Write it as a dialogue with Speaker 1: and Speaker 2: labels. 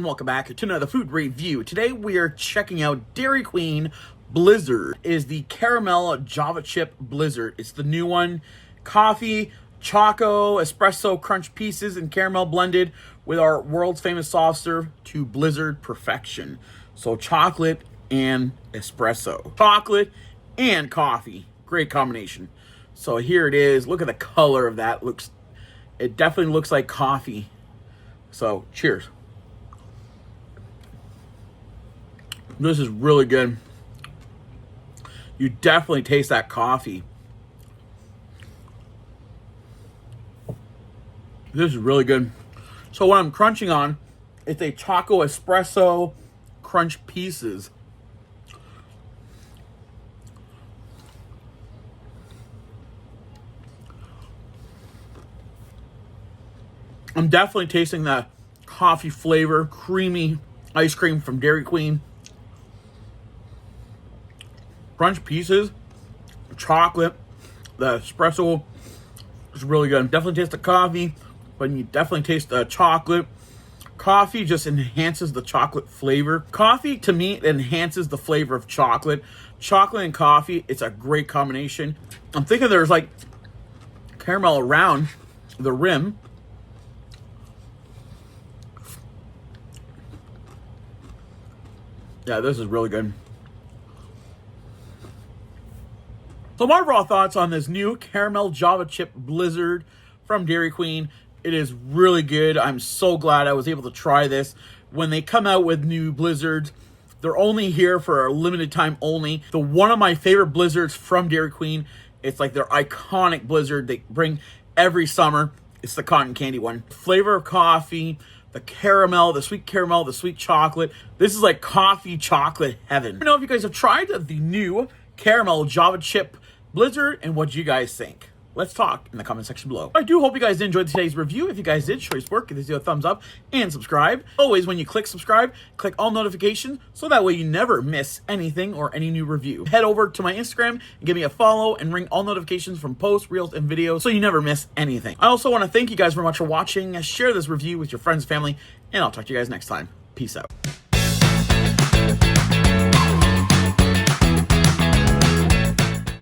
Speaker 1: welcome back to another food review. Today we are checking out Dairy Queen Blizzard. It is the caramel Java chip Blizzard. It's the new one. Coffee, choco, espresso crunch pieces, and caramel blended with our world's famous soft serve to Blizzard perfection. So chocolate and espresso. Chocolate and coffee. Great combination. So here it is. Look at the color of that. It definitely looks like coffee. So cheers. This is really good. You definitely taste that coffee. This is really good. So what I'm crunching on, it's a choco espresso crunch pieces. I'm definitely tasting that coffee flavor, creamy ice cream from Dairy Queen. Crunch pieces, chocolate, the espresso is really good. Definitely taste the coffee, but you definitely taste the chocolate. Coffee just enhances the chocolate flavor. Coffee, to me, enhances the flavor of chocolate. Chocolate and coffee, it's a great combination. I'm thinking there's like caramel around the rim. Yeah, this is really good. So my overall thoughts on this new caramel Java chip Blizzard from Dairy Queen. It is really good. I'm so glad I was able to try this. When they come out with new Blizzards, they're only here for a limited time only. So one of my favorite Blizzards from Dairy Queen, it's like their iconic Blizzard they bring every summer. It's the cotton candy one. Flavor of coffee, the caramel, the sweet chocolate. This is like coffee chocolate heaven. I don't know if you guys have tried the new caramel Java chip Blizzard and what you guys think. Let's talk in the comment section below. I do hope you guys enjoyed today's review. If you guys did, show your support, give this video a thumbs up and subscribe. Always, when you click subscribe, click all notifications so that way you never miss anything or any new review. Head over to my Instagram and give me a follow and ring all notifications from posts, reels, and videos so you never miss anything. I also want to thank you guys very much for watching. Share this review with your friends, family, and I'll talk to you guys next time. Peace out.